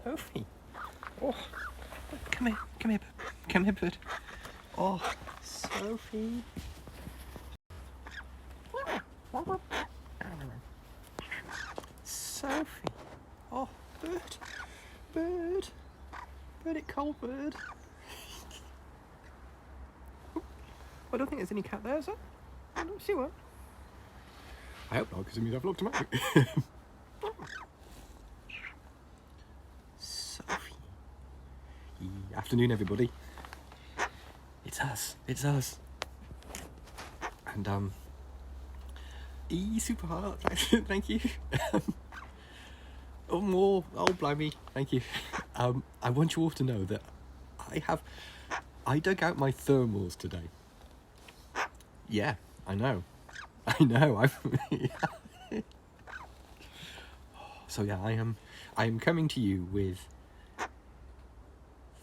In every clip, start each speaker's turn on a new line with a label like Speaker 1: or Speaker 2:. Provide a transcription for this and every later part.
Speaker 1: Sophie. Oh, come here, bud. Come here, bud. Oh, Sophie. Sophie. Oh, bird, it cold bird. I don't think there's any cat there, is there? I don't see one. I hope not, because it means I've locked him out. Sophie. Afternoon, everybody. It's us. And, super hard. Thank you. Oh, blimey. Thank you. I want you all to know that I dug out my thermals today. Yeah, I know. So yeah, I am coming to you with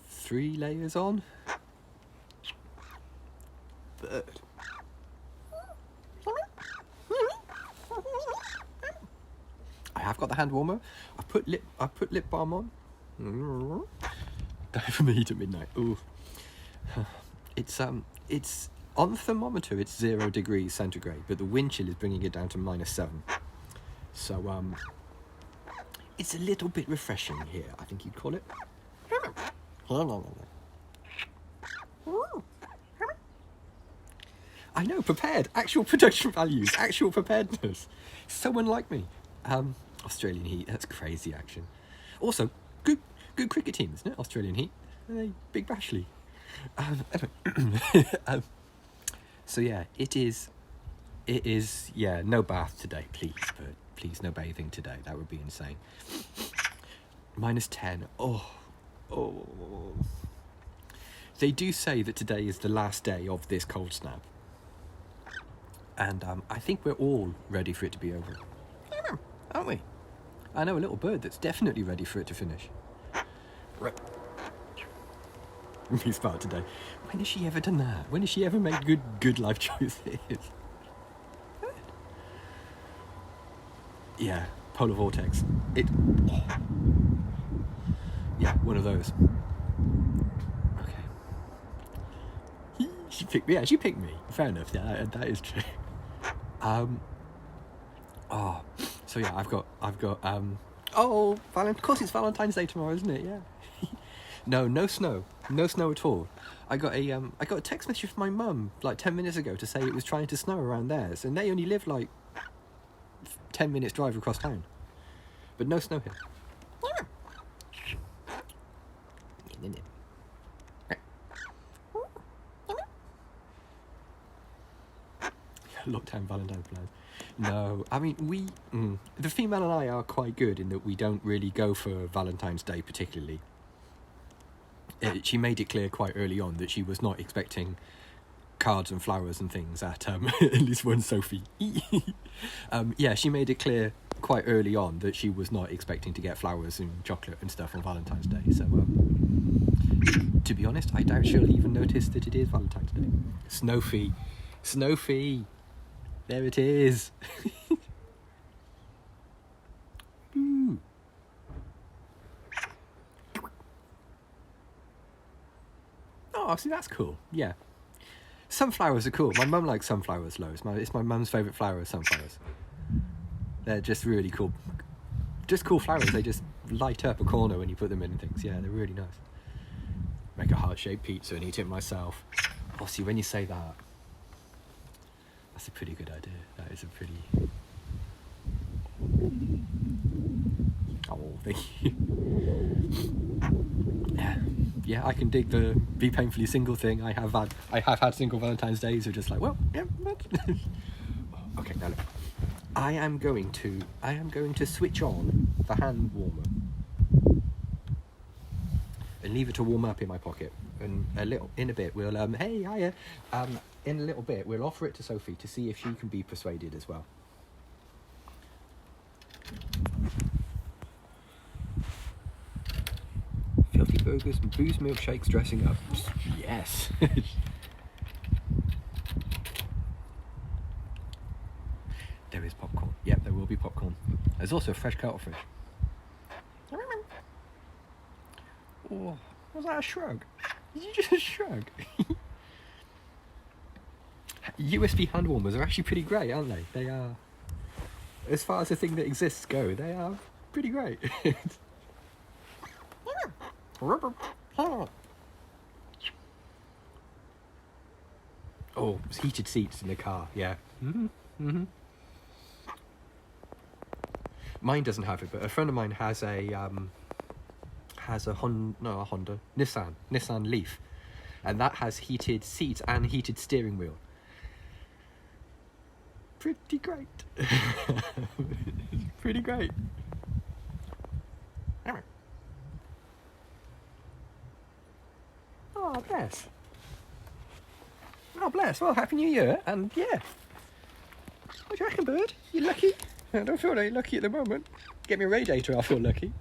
Speaker 1: 3 layers on. Bird. I have got the hand warmer. I put lip balm on. Die from the heat at midnight. Ooh. It's on the thermometer. It's 0 degrees centigrade, but the wind chill is bringing it down to -7. So it's a little bit refreshing here, I think you'd call it. I know, prepared. Actual production values. Actual preparedness. So unlike me. Australian Heat. That's crazy action. Also, good cricket team, isn't it? Australian Heat. Big Bashley. So yeah, it is. Yeah, no bath today, please. But please, no bathing today. That would be insane. -10. Oh. They do say that today is the last day of this cold snap. And I think we're all ready for it to be over. Aren't we? I know a little bird that's definitely ready for it to finish. Right. Be smart today. When has she ever done that? When has she ever made good life choices? Yeah, polar vortex. Yeah, one of those. Okay. She picked me. Yeah, she picked me. Fair enough. Yeah, that is true. So yeah, I've got. Of course it's Valentine's Day tomorrow, isn't it? Yeah. No snow at all. I got a text message from my mum like 10 minutes ago to say it was trying to snow around theirs, and they only live like 10 minutes drive across town, but no snow here. Lockdown Valentine's plans. No, I mean the female and I are quite good in that we don't really go for Valentine's Day particularly. She made it clear quite early on that she was not expecting cards and flowers and things at least one Sophie. Yeah, she made it clear quite early on that she was not expecting to get flowers and chocolate and stuff on Valentine's Day. So to be honest, I doubt she'll even notice that it is Valentine's Day. Snowfie, there it is. Ooh. Oh, see, that's cool. Yeah. Sunflowers are cool. My mum likes sunflowers loads. It's my mum's favourite flower is sunflowers. They're just really cool. Just cool flowers. They just light up a corner when you put them in and things. Yeah, they're really nice. Make a heart-shaped pizza and eat it myself. Oh, see, when you say that, that's a pretty good idea. That is a pretty... Oh, thank you. Yeah, I can dig the be painfully single thing. I have had single Valentine's Days who are just like, well, yeah. Okay, now look. I am going to switch on the hand warmer and leave it to warm up in my pocket. And in a bit we'll in a little bit we'll offer it to Sophie to see if she can be persuaded as well. Filthy burgers and booze milkshakes dressing up. Yes. There is popcorn. Yep, there will be popcorn. There's also fresh cuttlefish. Oh, was that a shrug? Did you just shrug? USB hand warmers are actually pretty great, aren't they? They are, as far as the thing that exists go, they are pretty great. Oh, it's heated seats in the car, yeah. Mine doesn't have it, but a friend of mine has a Nissan Leaf, and that has heated seats and heated steering wheel. Pretty great. Pretty great. Oh, bless. Oh, bless. Well, Happy New Year, and yeah. What do you reckon, bird? You lucky? I don't feel very lucky at the moment. Get me a radiator, I'll feel lucky.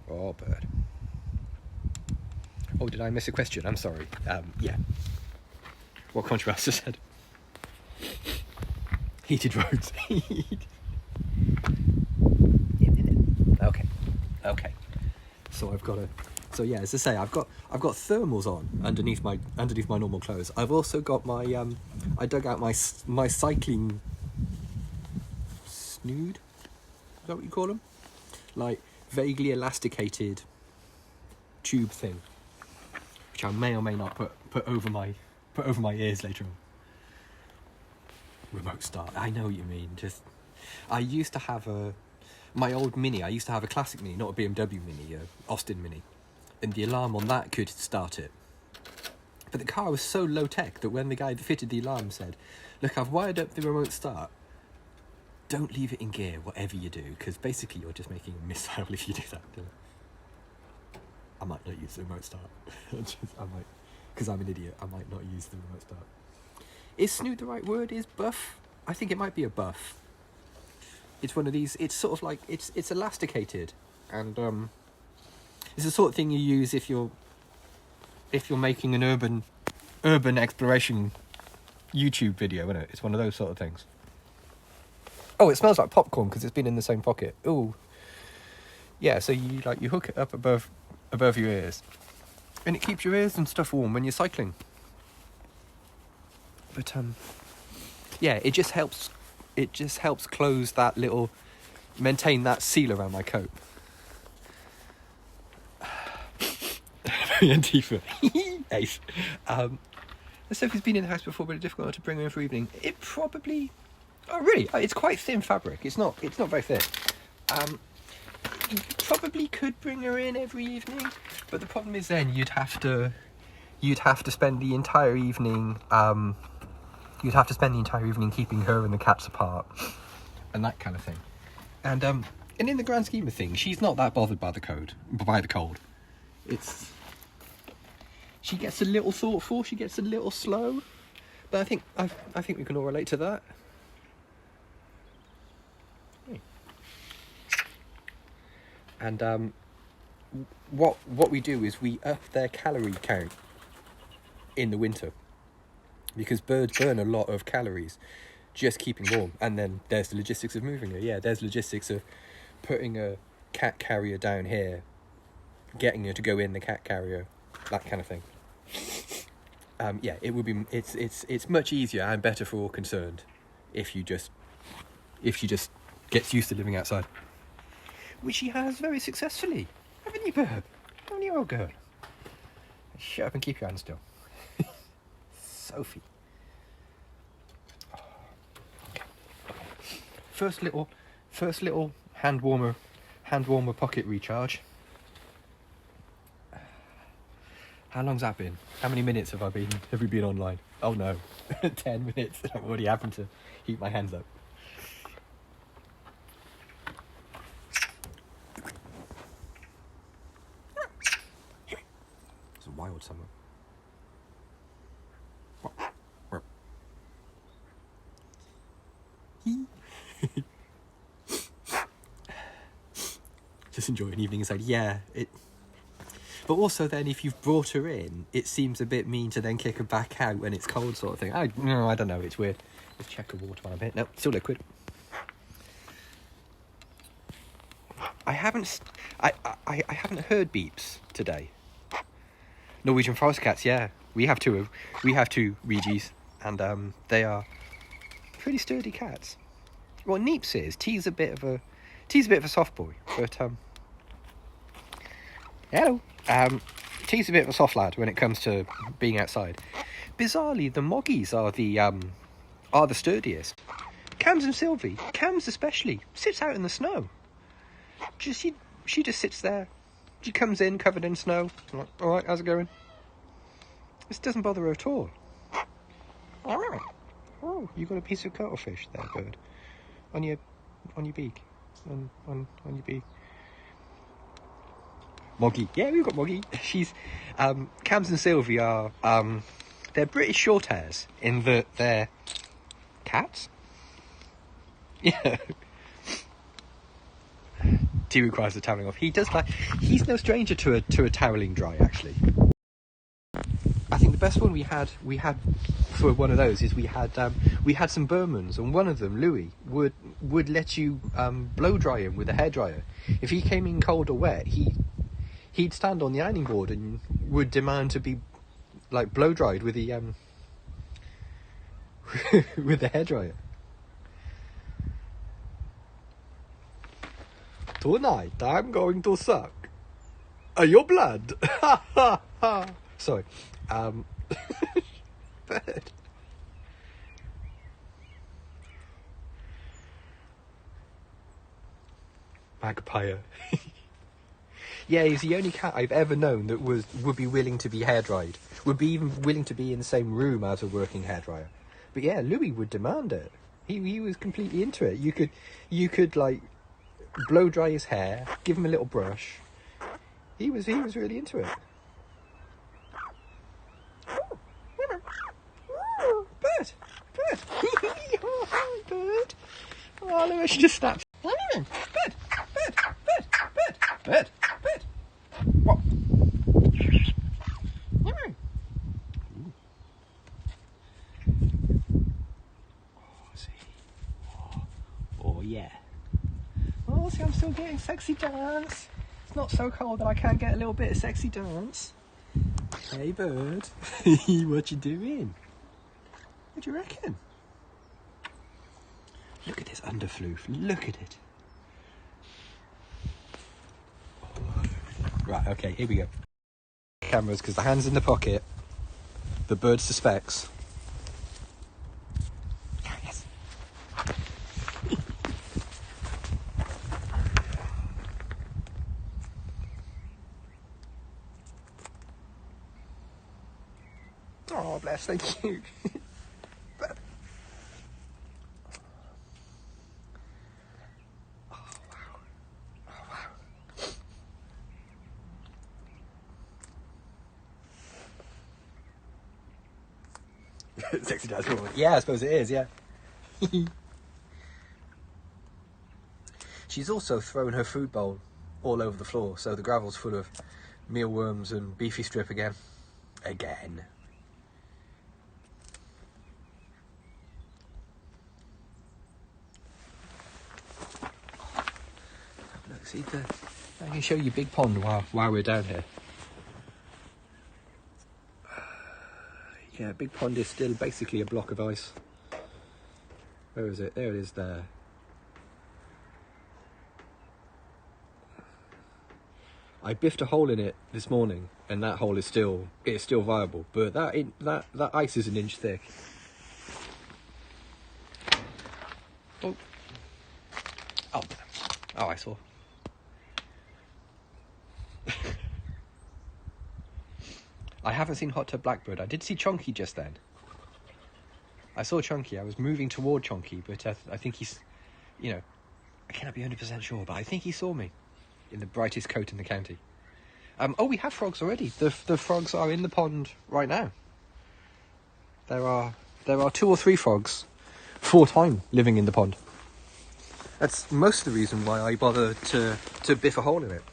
Speaker 1: Oh, bird. Oh, did I miss a question? I'm sorry. Yeah. What contrast said? Heated roads. Okay. So I've got So yeah, as I say, I've got thermals on underneath my normal clothes. I've also got my I dug out my cycling snood. Is that what you call them? Like vaguely elasticated tube thing, which I may or may not put over my ears later on. Remote start. I know what you mean. I used to have my old Mini. I used to have a classic Mini, not a BMW Mini, a Austin Mini, and the alarm on that could start it. But the car was so low tech that when the guy that fitted the alarm said, "Look, I've wired up the remote start. Don't leave it in gear, whatever you do, because basically you're just making a missile if you do that." I might not use the remote start. Because I'm an idiot. I might not use the remote start. Is snood the right word? Is buff? I think it might be a buff. It's one of these. It's sort of like it's elasticated, and it's the sort of thing you use if you're making an urban exploration YouTube video, isn't it? It's one of those sort of things. Oh, it smells like popcorn because it's been in the same pocket. Ooh. Yeah, so you hook it up above your ears, and it keeps your ears and stuff warm when you're cycling. But yeah, it just helps close that maintain that seal around my coat. Antifa. Ace. Sophie's been in the house before, but it's difficult to bring her in for evening. It probably... Oh, really? It's quite thin fabric. It's not very thick. You probably could bring her in every evening, but the problem is then you'd have to spend the entire evening... keeping her and the cats apart, and that kind of thing. And in the grand scheme of things, she's not that bothered by the cold. She gets a little thoughtful, she gets a little slow, but I think we can all relate to that. And what we do is we up their calorie count in the winter, because birds burn a lot of calories just keeping warm. And then there's the logistics of moving her. Yeah, there's logistics of putting a cat carrier down here, getting her to go in the cat carrier, that kind of thing. Yeah, it would be. It's much easier and better for all concerned if she just gets used to living outside, which she has very successfully, haven't you, Burb? Haven't you, old girl? Shut up and keep your hands still. Sophie. Okay. First little hand warmer pocket recharge. How long's that been? How many minutes have we been online? Oh no, 10 minutes. I've already happened to heat my hands up. It's a wild summer. Just enjoy an evening inside. Yeah, but also then if you've brought her in, it seems a bit mean to then kick her back out when it's cold, sort of thing. I don't know, it's weird. Let's check the water on a bit. No, still liquid. I haven't heard beeps today. Norwegian forest cats, yeah. We have two Regis, and they are pretty sturdy cats. Well, Neeps is. T's a bit of a soft boy, but hello. T's a bit of a soft lad when it comes to being outside. Bizarrely, the Moggies are the sturdiest. Cams and Sylvie, Cams especially, sits out in the snow. She just sits there. She comes in covered in snow. I'm like, all right, how's it going? This doesn't bother her at all. Oh, you got a piece of cuttlefish there, bird, on your beak, on your beak. Moggy, yeah, we've got Moggy. She's Cams and Sylvie are they're British short hairs in that they're cats. Yeah. T requires the toweling off. He's no stranger to a toweling dry, actually. I think the best one we had for one of those is we had some Burmans, and one of them, Louis, would let you blow dry him with a hairdryer. If he came in cold or wet, he'd stand on the ironing board and would demand to be like blow dried with the with the hairdryer. Tonight I'm going to suck your blood. Sorry. Bird. Magpie. Yeah, he's the only cat I've ever known that would be willing to be hairdried. Would be even willing to be in the same room as a working hairdryer. But yeah, Louis would demand it. He was completely into it. You could like blow dry his hair, give him a little brush. He was really into it. Bird. Bird. Oh, no, she just snapped. Bird. What? See. Oh, yeah. Oh, see, I'm still getting sexy dance. It's not so cold that I can't get a little bit of sexy dance. Hey, bird. What you doing? What do you reckon? Look at this underfloof. Look at it. Right, okay, here we go. Cameras, because the hand's in the pocket. The bird suspects. Yes. Oh, bless, thank you. Sexy dance moment. Yeah, I suppose it is, yeah. She's also thrown her food bowl all over the floor, so the gravel's full of mealworms and beefy strip again. Look, see, I can show you Big Pond while we're down here. Yeah, Big Pond is still basically a block of ice. Where is it? There it is there. I biffed a hole in it this morning, and that hole is still viable. But that ice is an inch thick. Oh, I saw. I haven't seen Hot Tub Blackbird. I did see Chonky just then. I saw Chonky. I was moving toward Chonky, but I think he's, I cannot be 100% sure, but I think he saw me in the brightest coat in the county. We have frogs already. The frogs are in the pond right now. There are 2 or 3 frogs, 4 time living in the pond. That's most of the reason why I bother to biff a hole in it.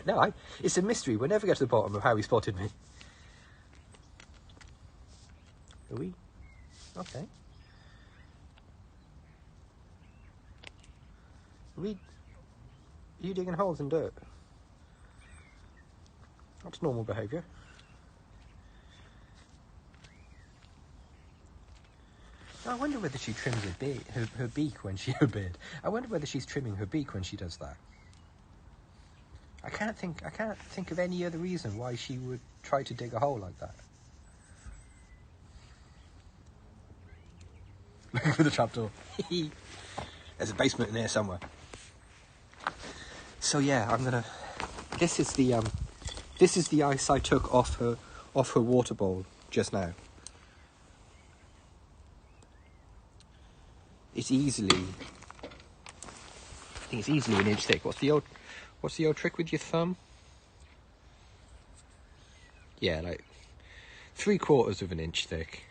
Speaker 1: No, it's a mystery. We'll never get to the bottom of how he spotted me. Are we? Okay. Are you digging holes in dirt? That's normal behaviour. I wonder whether she trims her beak when she... Her beard. I wonder whether she's trimming her beak when she does that. I can't think of any other reason why she would try to dig a hole like that. Looking for the trapdoor. There's a basement in there somewhere. So yeah, I'm gonna... This is the ice I took off her water bowl just now. I think it's easily an inch thick. What's the old trick with your thumb? Yeah, like 3/4 of an inch thick.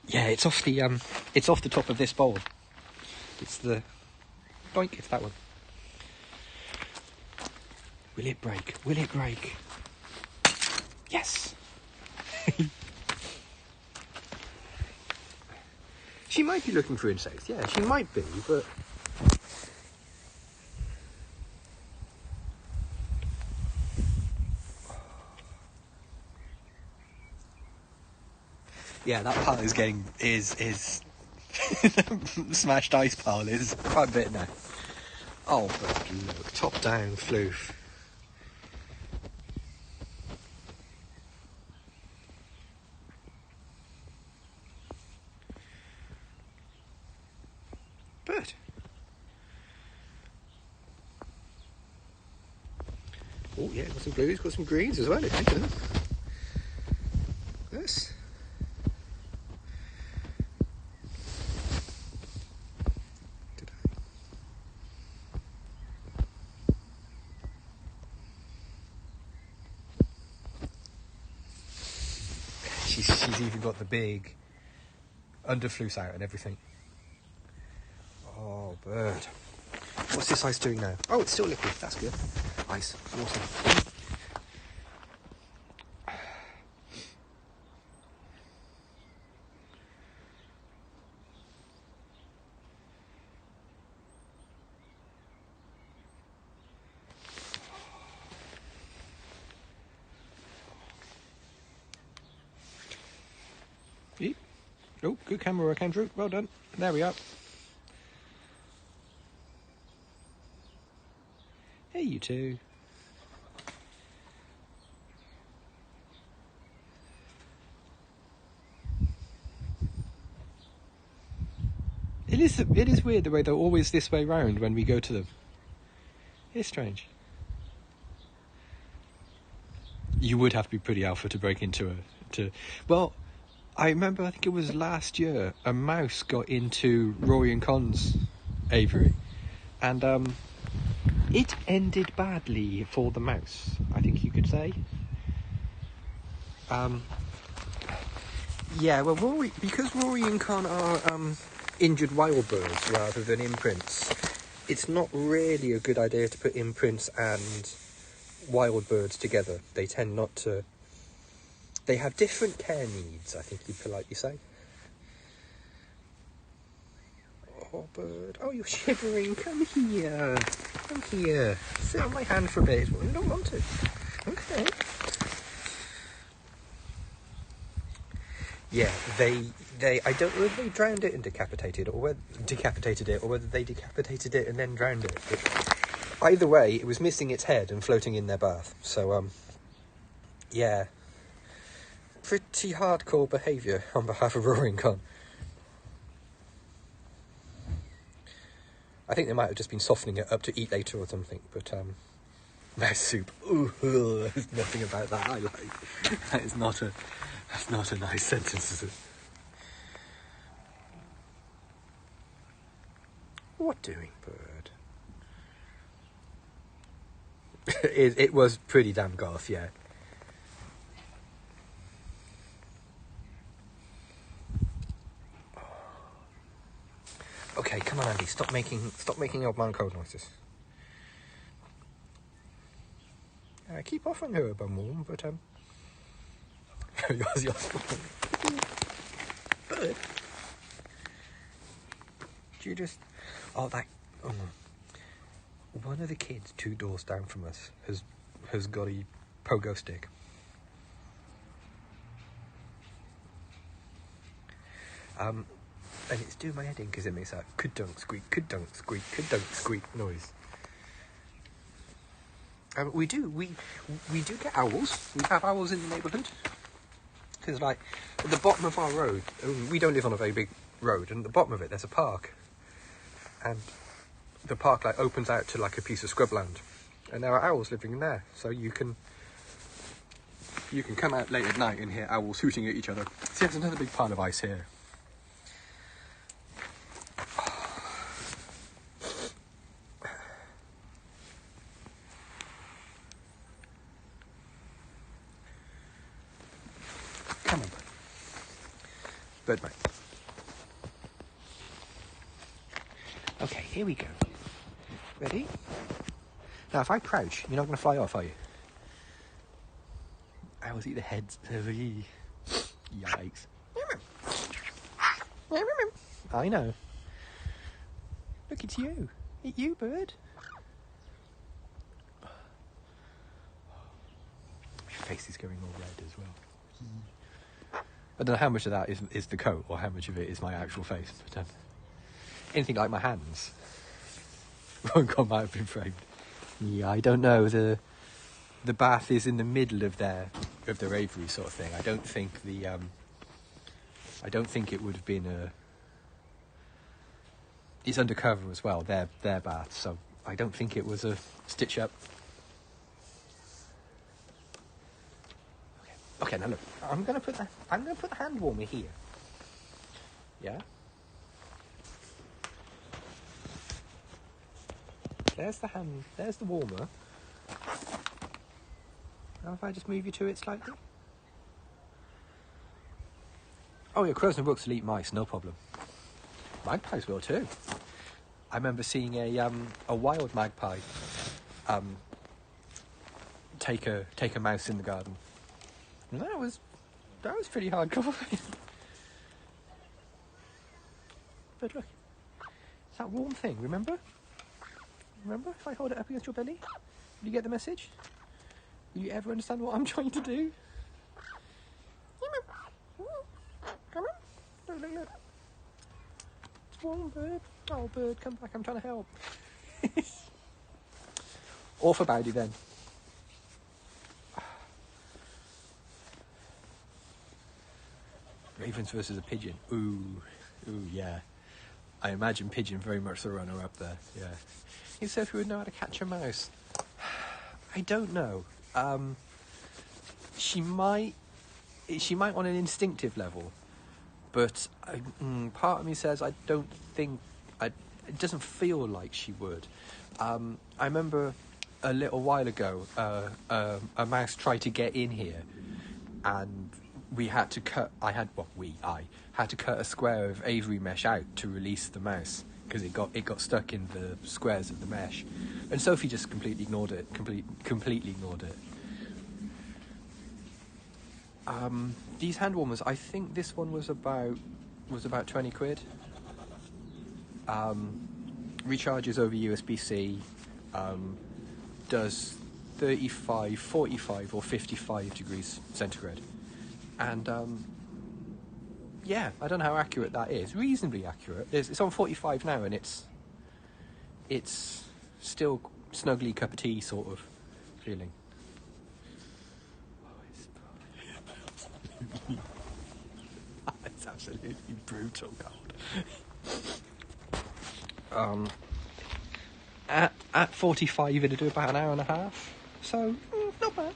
Speaker 1: Yeah, it's off the top of this bowl. It's the doink, it's that one. Will it break? Will it break? Yes. She might be looking for insects. Yeah, she might be, but yeah, that pile is smashed ice pile is quite a bit now. Oh, but look, top down floof. Bird. Oh yeah, got some blues, got some greens as well, I think. Yes. She's even got the big underfloose out and everything. Oh, bird. What's this ice doing now? Oh, it's still liquid. That's good. Ice, water. Eep. Oh, good camera work, Andrew. Well done. There we are. Hey, you two. It is weird the way they're always this way round when we go to them. It's strange. You would have to be pretty alpha to break into well, I remember, I think it was last year, a mouse got into Rory and Con's aviary, and it ended badly for the mouse, I think you could say. Yeah, well, because Rory and Con are injured wild birds rather than imprints, it's not really a good idea to put imprints and wild birds together. They tend not to... They have different care needs, I think you'd politely say. Oh, bird. Oh, you're shivering. Come here. Come here. Sit on my hand for a bit. Well, you don't want to. Okay. Yeah, I don't know whether they drowned it and decapitated it, or whether they decapitated it and then drowned it. Either way, it was missing its head and floating in their bath. So, yeah. Pretty hardcore behaviour on behalf of Roaring Con. I think they might have just been softening it up to eat later or something, but, mouse soup. Ooh, there's nothing about that I like. That's not a nice sentence, is it? What doing, bird? It was pretty damn goth, yeah. Okay, come on, Andy. Stop making old man cold noises. I keep offering her a bum warm, but Ozzy Osbourne. Bird. Do you just... Oh, that... Oh. One of the kids 2 doors down from us has got a pogo stick. And it's doing my head in because it makes that ka-dunk squeak, ka-dunk squeak, ka-dunk squeak noise. We do get owls. We have owls in the neighbourhood. Because, like, at the bottom of our road, we don't live on a very big road, and at the bottom of it there's a park. And the park, like, opens out to, like, a piece of scrubland. And there are owls living in there. So you can come out late at night and hear owls hooting at each other. See, there's another big pile of ice here. Come on, bird mate. Okay, here we go. Ready? Now, if I crouch, you're not going to fly off, are you? Owls eat the heads. Yikes. I know. Look, it's you. It's you, bird. My face is going all red as well. I don't know how much of that is the coat or how much of it is my actual face. But anything like my hands might have been framed. Yeah, I don't know. The bath is in the middle of their aviary sort of thing. I don't think it would have been it's undercover as well, their bath, so I don't think it was a stitch up. Okay, now look, I'm gonna put the hand warmer here. Yeah? There's the warmer. Now if I just move you to it slightly. Oh yeah, crows and rooks will eat mice, no problem. Magpies will too. I remember seeing a wild magpie take a mouse in the garden. And that was pretty hardcore. But look, it's that warm thing, remember? Remember, if I hold it up against your belly? Will you get the message? Will you ever understand what I'm trying to do? Come on. Look. It's warm, bird. Oh, bird, come back, I'm trying to help. Off about it then. Ravens versus a pigeon. Ooh, yeah. I imagine pigeon very much the runner up there, yeah. He said if we would know how to catch a mouse. I don't know. She might on an instinctive level, but part of me says I don't think it doesn't feel like she would. I remember a little while ago a mouse tried to get in here, and I had to cut a square of aviary mesh out to release the mouse because it got stuck in the squares of the mesh, and Sophie just completely ignored it. These hand warmers, I think this one was about 20 quid. Recharges over USB-C, does 35, 45 or 55 degrees centigrade. And yeah, I don't know how accurate that is. Reasonably accurate. It's on 45 now, and it's still snuggly cup of tea sort of feeling. It's absolutely brutal cold. At 45 it'll do about an hour and a half. So not bad.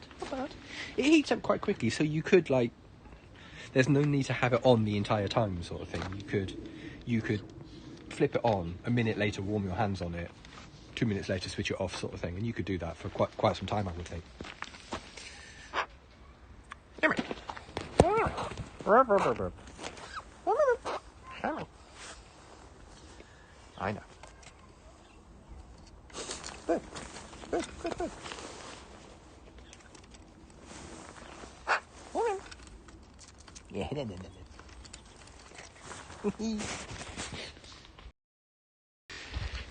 Speaker 1: It heats up quite quickly, so you could there's no need to have it on the entire time sort of thing. You could flip it on, a minute later warm your hands on it, 2 minutes later switch it off sort of thing, and you could do that for quite some time, I would think. I know. Good. Morning.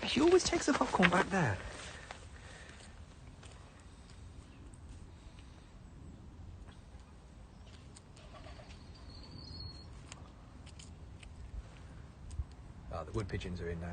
Speaker 1: She always takes the popcorn back there. Oh, the wood pigeons are in now.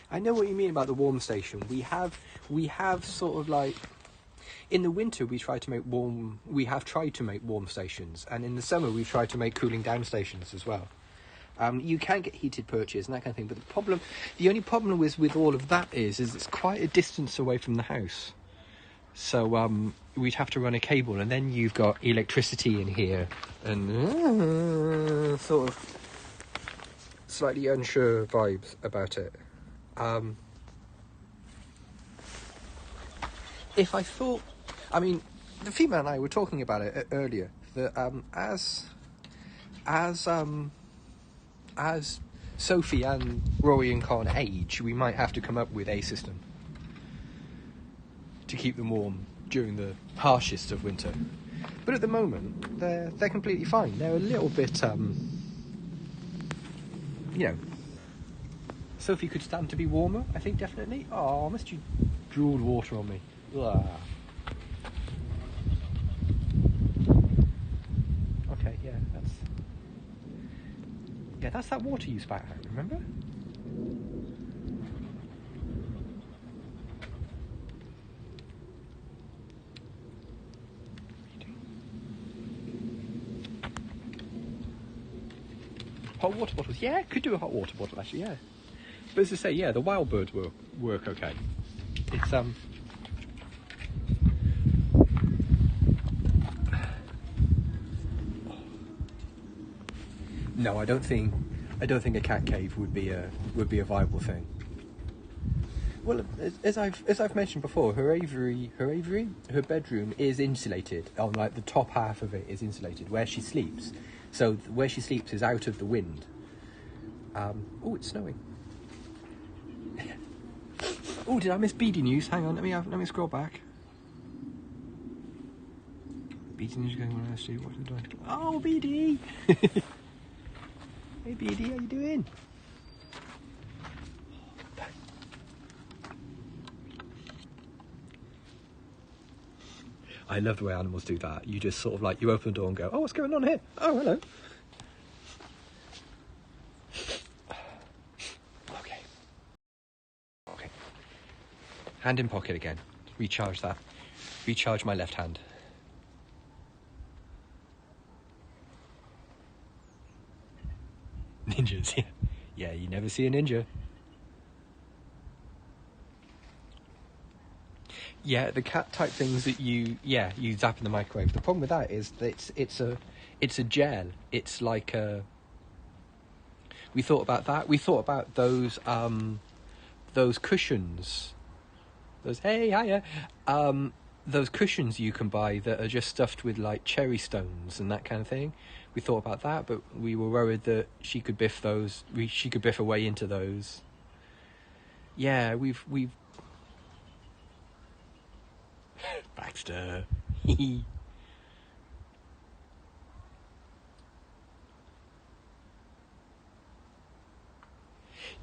Speaker 1: I know what you mean about the warm station. We have sort of like, in the winter we have tried to make warm stations, and in the summer we've tried to make cooling down stations as well. You can get heated perches and that kind of thing, but the only problem with all of that is it's quite a distance away from the house. So we'd have to run a cable, and then you've got electricity in here, and sort of slightly unsure vibes about it. If I thought, I mean, the female and I were talking about it earlier, that as Sophie and Rory and Con age, we might have to come up with a system to keep them warm during the harshest of winter. But at the moment, they're completely fine. They're a little bit, Sophie could stand to be warmer, I think, definitely. Oh, must you drool water on me? Ugh. Okay, that's that water you spat out, remember? Hot water bottles, yeah, could do a hot water bottle actually, yeah. But as I say, yeah, the wild birds will work okay. It's no, I don't think a cat cave would be a viable thing. Well, as I've mentioned before, her bedroom is insulated. On like the top half of it is insulated where she sleeps. So where she sleeps is out of the wind. Oh, it's snowing. Oh, did I miss Beady News? Hang on, let me scroll back. Beady News going on. See what they're doing. Oh, Beady! Hey, Beady, how you doing? I love the way animals do that. You just sort of like, you open the door and go, oh, what's going on here? Oh, hello. Okay. Hand in pocket again. Recharge that. Recharge my left hand. Ninjas, yeah. Yeah, you never see a ninja. Yeah, the cat type things that you zap in the microwave. The problem with that is that it's a gel. It's like a. We thought about that. We thought about those cushions. Those cushions you can buy that are just stuffed with like cherry stones and that kind of thing. We thought about that, but we were worried that she could biff those. She could biff her way into those. Yeah, we've. Baxter.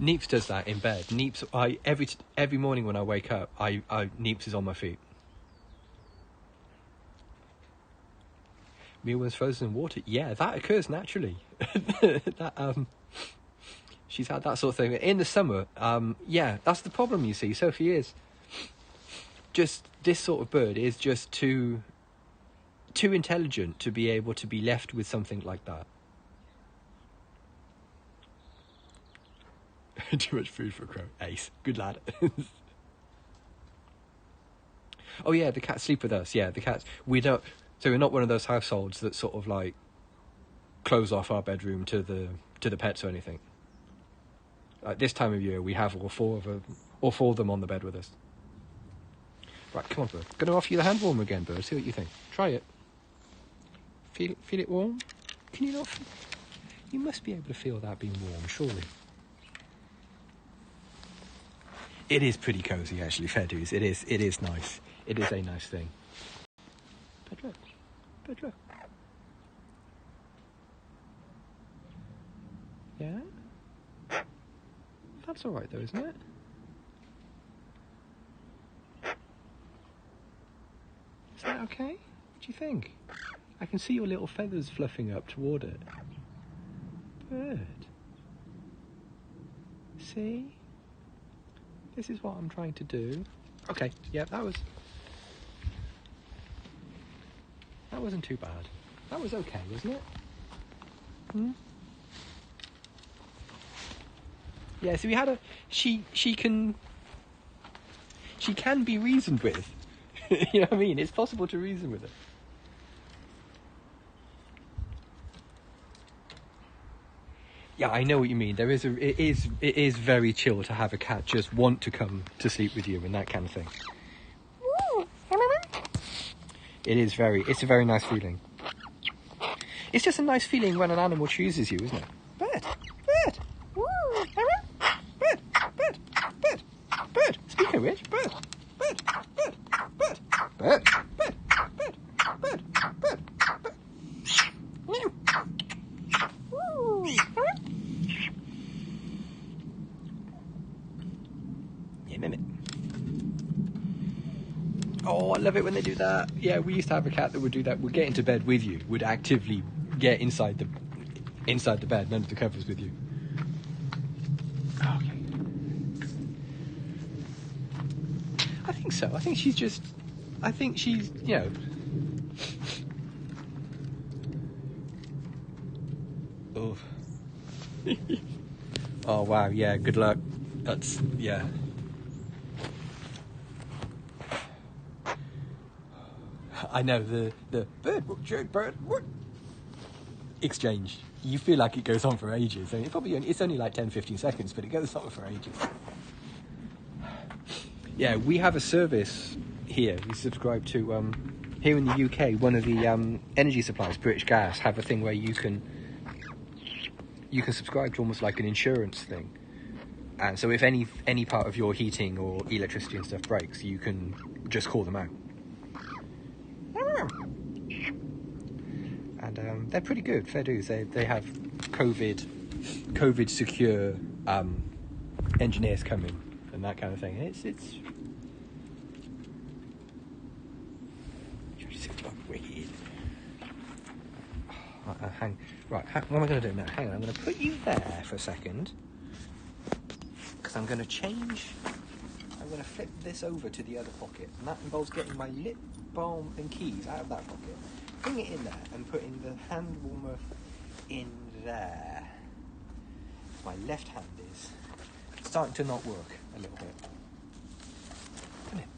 Speaker 1: Neeps does that in bed. Neeps, every morning when I wake up, Neeps is on my feet. Meal was frozen in water. Yeah, that occurs naturally. She's had that sort of thing in the summer. Yeah, that's the problem. You see, Sophie is. just this sort of bird is just too intelligent to be able to be left with something like that. Too much food for a crow. Ace. Good lad. Oh yeah, the cats sleep with us. Yeah, the cats. We don't. So we're not one of those households that sort of like close off our bedroom to the pets or anything. Like this time of year, we have all four of them on the bed with us. Right, come on, bird. Going to offer you the hand warmer again, bird. See what you think. Try it. Feel it warm? Can you not? You must be able to feel that being warm, surely. It is pretty cosy, actually, fair dues. It is nice. It is a nice thing. But look. Yeah? That's alright though, isn't it? Is that okay? What do you think? I can see your little feathers fluffing up toward it. Bird. See? This is what I'm trying to do. Okay, yeah, that wasn't too bad. That was okay, wasn't it? Yeah, so we had she can be reasoned with. You know what I mean? It's possible to reason with it. Yeah, I know what you mean. It is very chill to have a cat just want to come to sleep with you and that kind of thing. It's a very nice feeling. It's just a nice feeling when an animal chooses you, isn't it? Bird. Speaking of which, bird. Oh, I love it when they do that. Yeah, we used to have a cat that would do that. Would get into bed with you. Would actively get inside the bed, under the covers with you. Okay. I think so. I think she's, you know. Oh. Oh wow. Yeah. Good luck. That's yeah. I know the bird exchange. You feel like it goes on for ages. I mean, it's only like 10-15 seconds, but it goes on for ages. Yeah, we have a service here. We subscribe to here in the UK. One of the energy suppliers, Breecast, have a thing where you can subscribe to almost like an insurance thing. And so if any part of your heating or electricity and stuff breaks, you can just call them out. And they're pretty good, fair dues. They have COVID secure engineers coming and that kind of thing. It's wicked. What am I going to do now? Hang on, I'm going to put you there for a second because I'm going to change. I'm going to flip this over to the other pocket, and that involves getting my lip balm and keys out of that pocket, putting it in there, and putting the hand warmer in there. My left hand is starting to not work a little bit. Come in.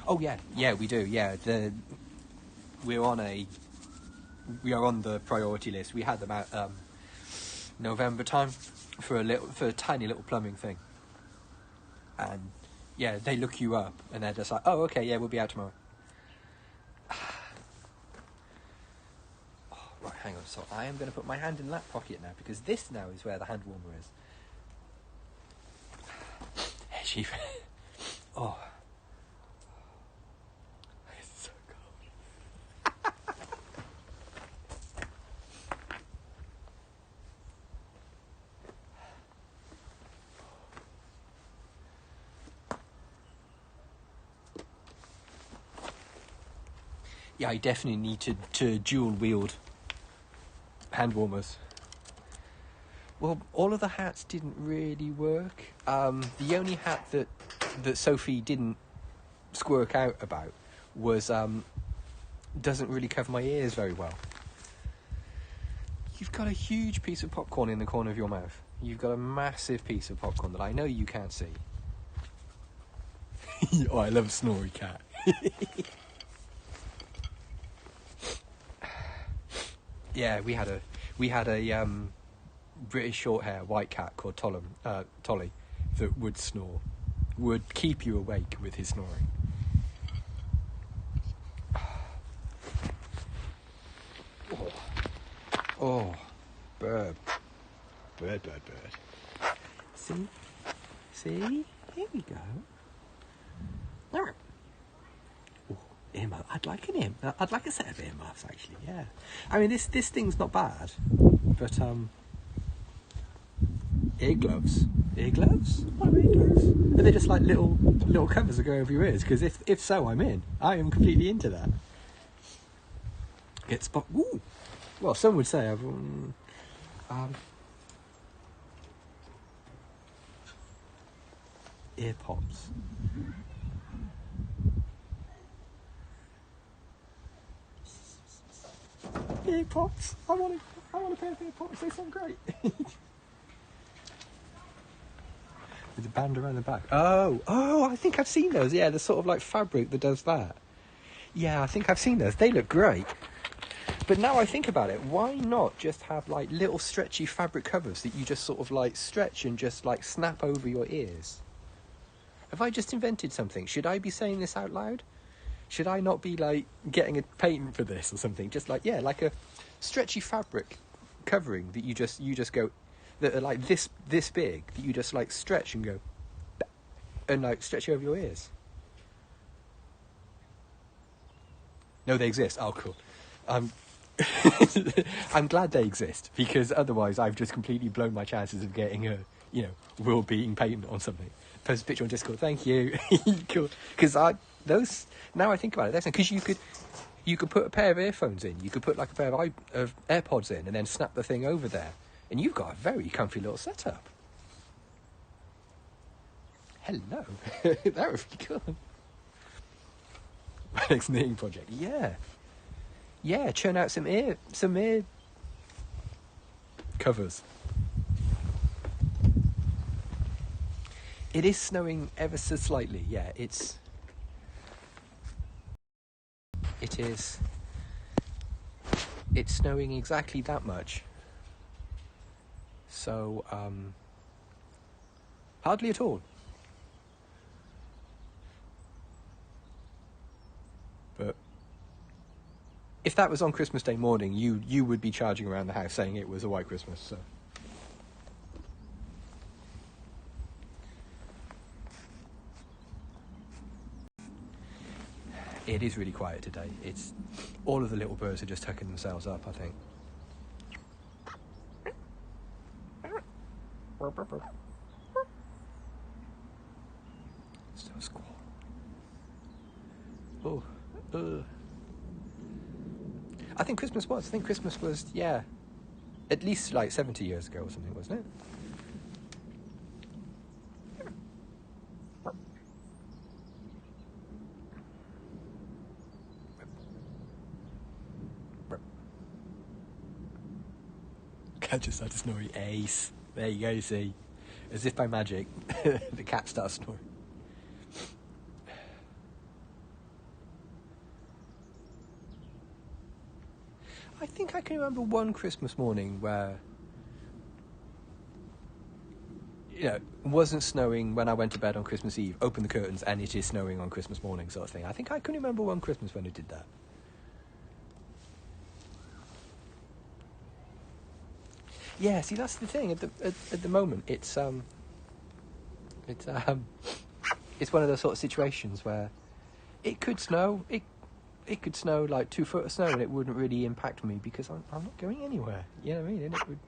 Speaker 1: Oh yeah, we do. Yeah, we are on the priority list. We had about November time for a tiny little plumbing thing, and yeah, they look you up and they're just like, oh okay, yeah, we'll be out tomorrow. Oh, right, hang on. So I am going to put my hand in that pocket now because this now is where the hand warmer is. Hey, Chief. Oh. It's so cold. Yeah, I definitely need to dual wield hand warmers. Well, all of the hats didn't really work. The only hat that that Sophie didn't squirk out about was doesn't really cover my ears very well. You've got a huge piece of popcorn in the corner of your mouth. You've got a massive piece of popcorn that I know you can't see. Oh, I love Snorri Cat. Yeah, we had a British short-hair white cat called Tolly that would snore, would keep you awake with his snoring. Oh, bird. See? Here we go. Oh, earmuff. I'd like an earmuff. I'd like a set of earmuffs, actually. Yeah. I mean, this thing's not bad, but ear gloves. Ear gloves? What are ear gloves? Are they just like little covers that go over your ears? Because if so, I'm in. I am completely into that. It's ooh. Well, some would say I've ear pops. Ear pops. I want a pair of ear pops. They sound great. With a band around the back. Oh, I think I've seen those. Yeah, the sort of like fabric that does that. Yeah, I think I've seen those. They look great. But now I think about it, why not just have like little stretchy fabric covers that you just sort of like stretch and just like snap over your ears? Have I just invented something? Should I be saying this out loud? Should I not be like getting a patent for this or something? Just like, yeah, like a stretchy fabric covering that you just go, that are like this big, that you just like stretch and go, and like stretch over your ears. No, they exist. Oh, cool. I'm glad they exist, because otherwise I've just completely blown my chances of getting a, world-beating patent on something. Post a picture on Discord. Thank you. Cool. Because now I think about it, because you could put a pair of earphones in, you could put like a pair of AirPods in, and then snap the thing over there, and you've got a very comfy little setup. Hello. That would be cool. My next knitting project. Yeah, churn out some ear covers. It is snowing ever so slightly. Yeah, it is. It's snowing exactly that much. So, hardly at all. But if that was on Christmas Day morning, you would be charging around the house saying it was a white Christmas. So it is really quiet today. It's all of the little birds are just tucking themselves up, I think. Still a squall. I think Christmas was, yeah, at least like 70 years ago or something, wasn't it? Cat just started snoring. Ace. There you go, see. As if by magic, the cat starts snoring. I think I can remember one Christmas morning where, it wasn't snowing when I went to bed on Christmas Eve, opened the curtains, and it is snowing on Christmas morning, sort of thing. I think I can remember one Christmas when it did that. Yeah, see, that's the thing. At the moment, it's one of those sort of situations where it could snow. It could snow like 2 foot of snow, and it wouldn't really impact me because I'm not going anywhere. You know what I mean? And it would.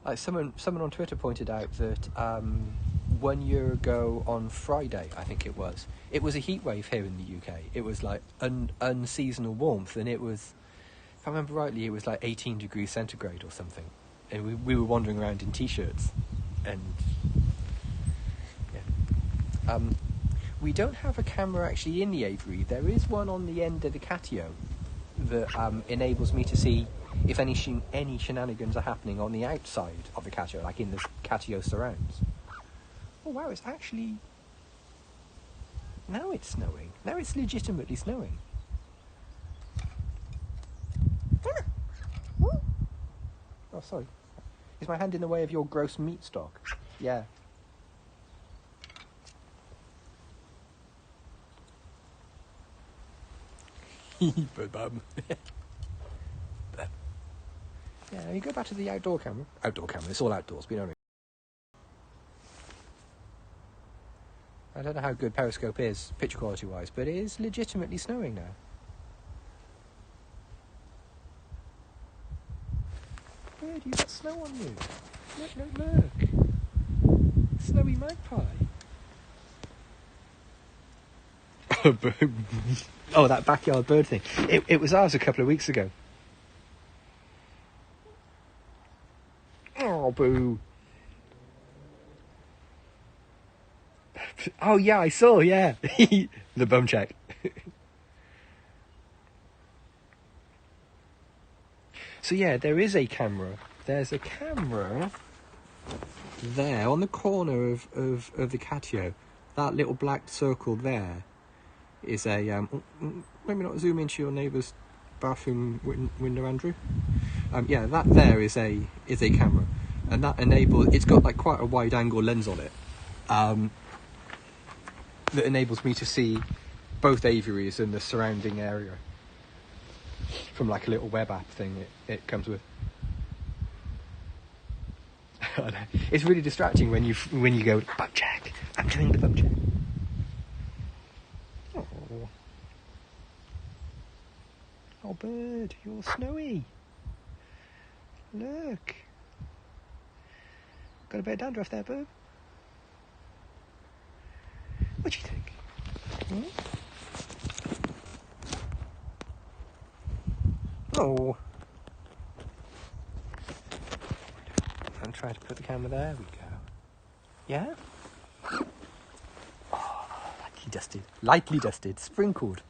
Speaker 1: Like someone on Twitter pointed out that 1 year ago on Friday, I think it was a heat wave here in the UK. It was like unseasonal warmth, and it was, if I remember rightly, it was like 18 degrees centigrade or something, and we were wandering around in t-shirts, And yeah. We don't have a camera actually in the aviary. There is one on the end of the catio that enables me to see if any shenanigans are happening on the outside of the catio, like in the catio surrounds. Oh wow, it's actually... Now it's snowing. Now it's legitimately snowing. Oh, sorry. Is my hand in the way of your gross meat stock? Yeah. But yeah, you go back to the outdoor camera. Outdoor camera, it's all outdoors, but you know what I mean. I don't know how good Periscope is, picture quality wise, but it is legitimately snowing now. Bird, you got snow on you. Look. Snowy magpie. Oh, that backyard bird thing. It was ours a couple of weeks ago. Oh, boo. Oh, yeah, I saw, yeah. The bum check. So, yeah, there is a camera. There's a camera there on the corner of the catio. That little black circle there is a... maybe not zoom into your neighbour's bathroom window, Andrew. Yeah, that there is a camera. And that enables... It's got, like, quite a wide-angle lens on it. That enables me to see both aviaries and the surrounding area from like a little web app thing it comes with. It's really distracting when you go bum check. I'm doing the bum check. Oh bird, you're snowy. Look, got a bit of dandruff there, bird. What do you think? Oh. I'm trying to put the camera there. We go. Yeah? Oh, lightly dusted, sprinkled.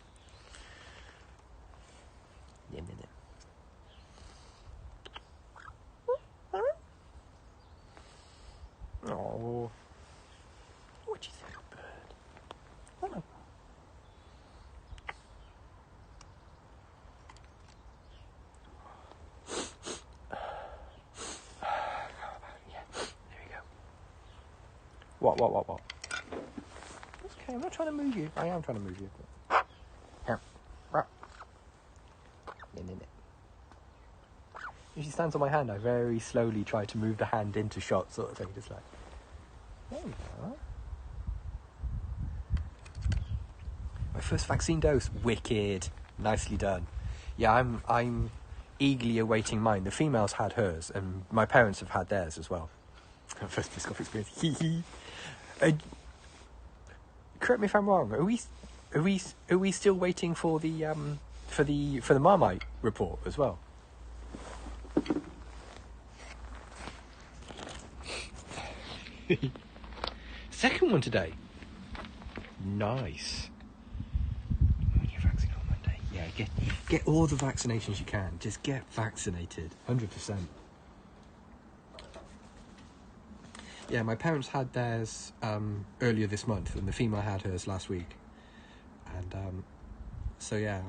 Speaker 1: Oh. What do you think, bird? Oh. What? It's okay, I'm not trying to move you. I am trying to move you. If she stands on my hand, I very slowly try to move the hand into shot, sort of thing, just like... There we go. My first vaccine dose. Wicked. Nicely done. Yeah, I'm eagerly awaiting mine. The females had hers, and my parents have had theirs as well. First Biscoff experience. Correct me if I'm wrong. Are we still waiting for the Marmite report as well? Second one today. Nice. When you're vaccinated on Monday, yeah, get all the vaccinations you can. Just get vaccinated, 100%. Yeah, my parents had theirs earlier this month, and the female had hers last week. And so yeah,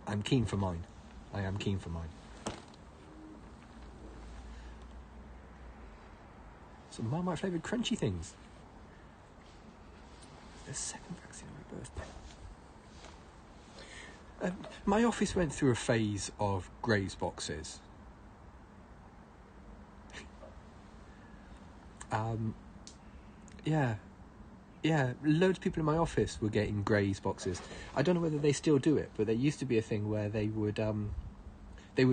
Speaker 1: I'm keen for mine. I am keen for mine. Some Marmite flavoured crunchy things. The second vaccine on my birthday. My office went through a phase of Graze boxes. Yeah, loads of people in my office were getting Graze boxes. I don't know whether they still do it, but there used to be a thing where they would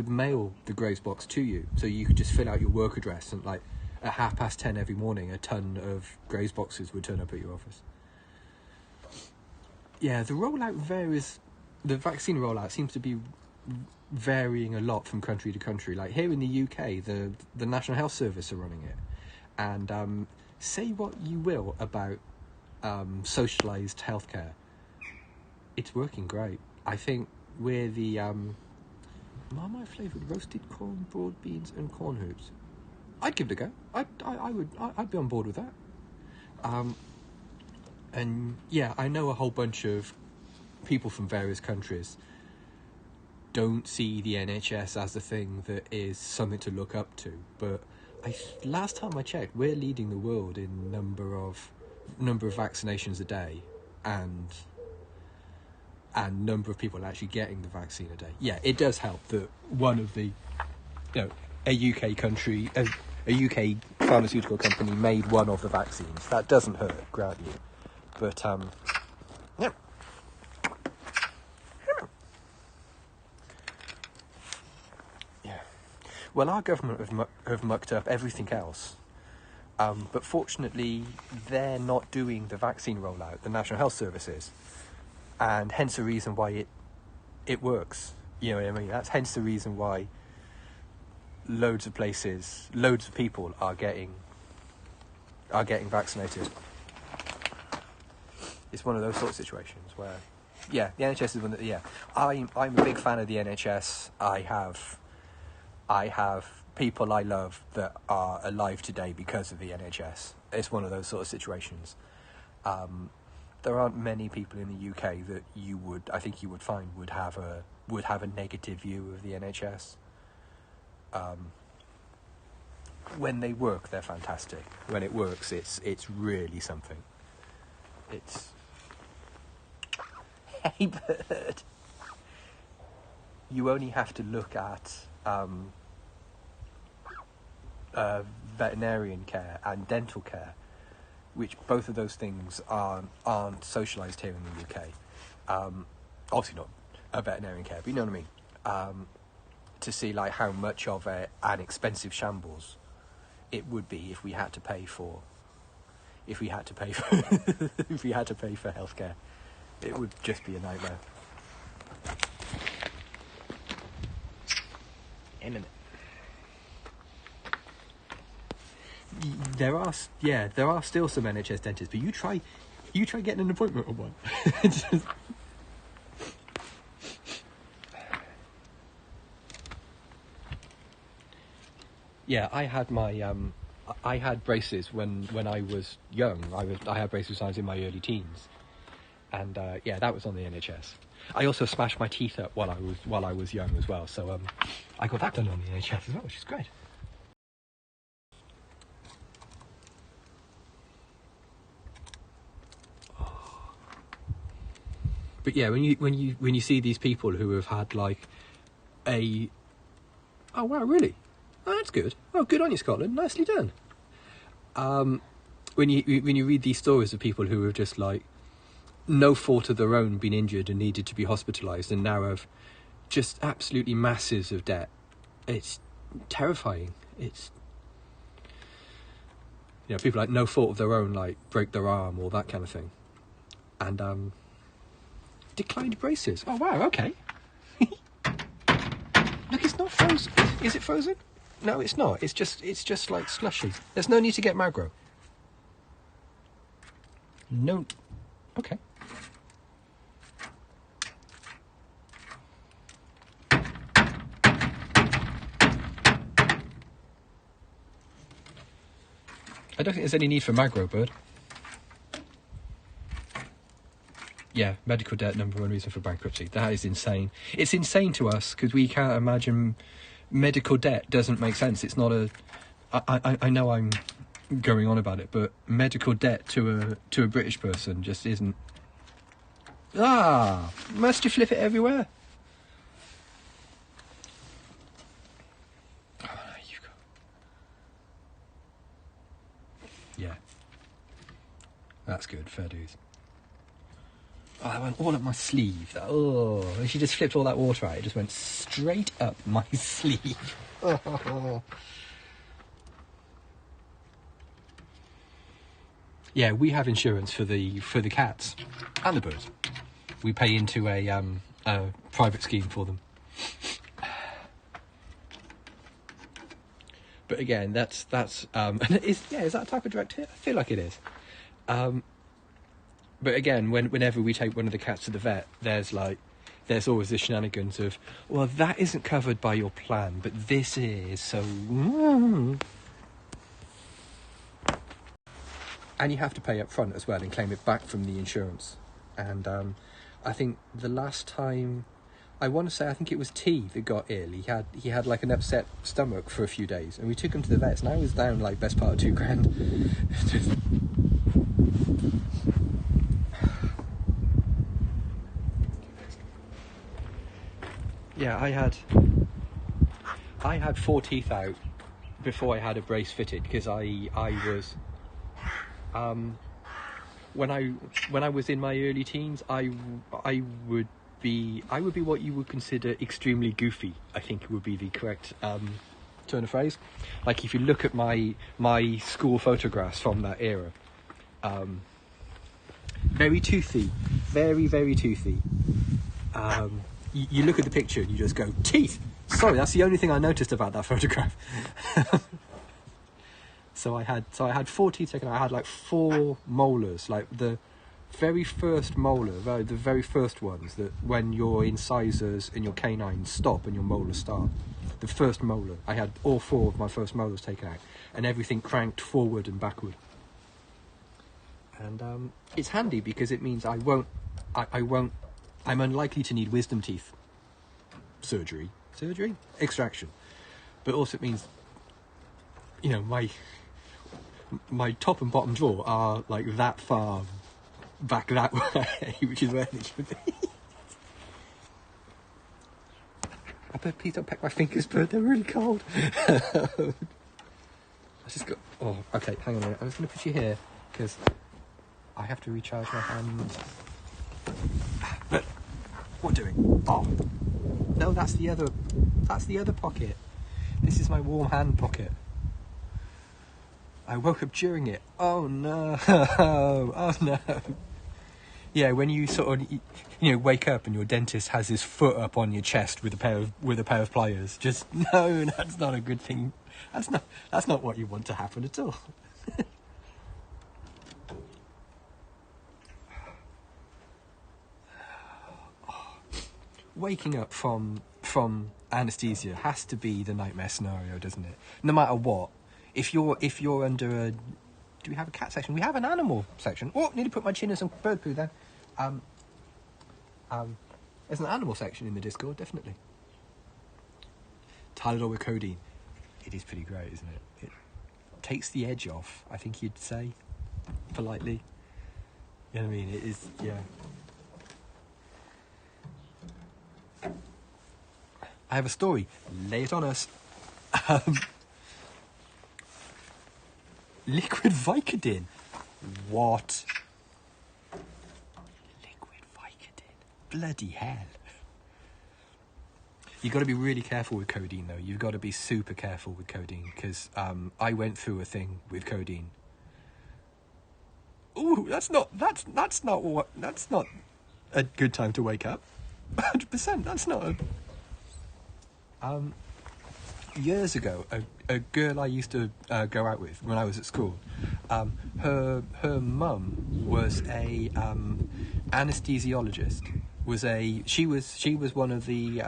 Speaker 1: mail the Graze box to you, so you could just fill out your work address, and like at 10:30 every morning, a ton of Graze boxes would turn up at your office. Yeah, the rollout varies. The vaccine rollout seems to be varying a lot from country to country. Like here in the UK, the National Health Service are running it, And say what you will about socialised healthcare, it's working great. I think we're the Marmite flavoured roasted corn, broad beans, and corn hoops. I'd give it a go. I'd be on board with that. And yeah, I know a whole bunch of people from various countries don't see the NHS as a thing that is something to look up to, but last time I checked, we're leading the world in number of vaccinations a day, and number of people actually getting the vaccine a day. Yeah, it does help that one of the, a UK country, a UK pharmaceutical company made one of the vaccines. That doesn't hurt, grant you. But yeah. Yeah. Well, our government have mucked up everything else. But fortunately, they're not doing the vaccine rollout, the National Health Service is. And hence the reason why it works. You know what I mean? That's hence the reason why loads of places, loads of people are getting vaccinated. It's one of those sort of situations where, yeah, the NHS is one that, yeah, I'm a big fan of the NHS. I have people I love that are alive today because of the NHS. It's one of those sort of situations. There aren't many people in the UK that I think you would find would have a negative view of the NHS. When they work, they're fantastic. When it works, it's really something. It's hey bird. You only have to look at veterinarian care and dental care, which both of those things aren't socialised here in the UK. Obviously not a veterinarian care, but you know what I mean. To see like how much of an expensive shambles it would be if we had to pay for if we had to pay for healthcare. It would just be a nightmare. There are still some NHS dentists, but you try getting an appointment on one. Yeah, I had braces when I was young. I had braces when I was in my early teens, and yeah, that was on the NHS. I also smashed my teeth up while I was young as well, so I got that done on the NHS as well, which is great. But yeah, when you see these people who have had like oh wow, really? Oh, that's good. Oh, good on you, Scotland. Nicely done. When you read these stories of people who have just like no fault of their own been injured and needed to be hospitalised and now have just absolutely masses of debt, it's terrifying. It's people like no fault of their own, like break their arm or that kind of thing, and declined braces. Oh wow, okay. Look, it's not frozen. Is it frozen? No, it's not. It's just like slushy. There's no need to get Magro. No. Okay. I don't think there's any need for Magro, bird. Yeah, medical debt, number one reason for bankruptcy. That is insane. It's insane to us because we can't imagine medical debt doesn't make sense. It's not I know I'm going on about it, but medical debt to a British person just isn't. Must you flip it everywhere? Oh, you go. Yeah. That's good, fair dues. Oh, that went all up my sleeve. When she just flipped all that water out, it just went straight up my sleeve. Yeah, we have insurance for the cats and the birds. We pay into a private scheme for them. But again, that's is that a type of direct hit? I feel like it is. But again, whenever we take one of the cats to the vet, there's always the shenanigans of, well, that isn't covered by your plan, but this is, so... And you have to pay up front as well and claim it back from the insurance. And I think the last time, I want to say, I think it was T that got ill. He had like an upset stomach for a few days, and we took him to the vets, and I was down like best part of £2,000. Yeah, I had 4 teeth out before I had a brace fitted, because I was when I was in my early teens, I would be what you would consider extremely goofy. I think would be the correct turn of phrase. Like if you look at my school photographs from that era, very toothy, very, very toothy. You look at the picture and you just go, teeth! Sorry, that's the only thing I noticed about that photograph. So I had 4 teeth taken out. I had like 4 molars, like the very first molar, the very first ones that when your incisors and your canines stop and your molars start. The first molar. I had all 4 of my first molars taken out, and everything cranked forward and backward. And it's handy because it means I'm unlikely to need wisdom teeth surgery, extraction. But also it means, my top and bottom jaw are like that far back that way, which is where they should be. I bet please don't peck my fingers, but they're really cold. I just got. Oh, okay. Hang on a minute. I'm just going to put you here because I have to recharge my hands. But what doing? Oh, no, that's the other pocket. This is my warm hand pocket. I woke up during it. Oh no! Oh no! Yeah, when you sort of wake up and your dentist has his foot up on your chest with a pair of pliers. Just no, that's not a good thing. That's not what you want to happen at all. Waking up from anesthesia has to be the nightmare scenario, doesn't it? No matter what. If you're under a... Do we have a cat section? We have an animal section. Oh, need to put my chin in some bird poo there. There's an animal section in the Discord, definitely. Tylenol with codeine. It is pretty great, isn't it? It takes the edge off, I think you'd say, politely. You know what I mean? It is, yeah. I have a story. Lay it on us. Liquid Vicodin. What? Liquid Vicodin. Bloody hell. You've got to be really careful with codeine, though. You've got to be super careful with codeine, because I went through a thing with codeine. Ooh, that's not a good time to wake up. 100%. That's not a... years ago, a girl I used to go out with when I was at school, her mum was a anesthesiologist. She was one of the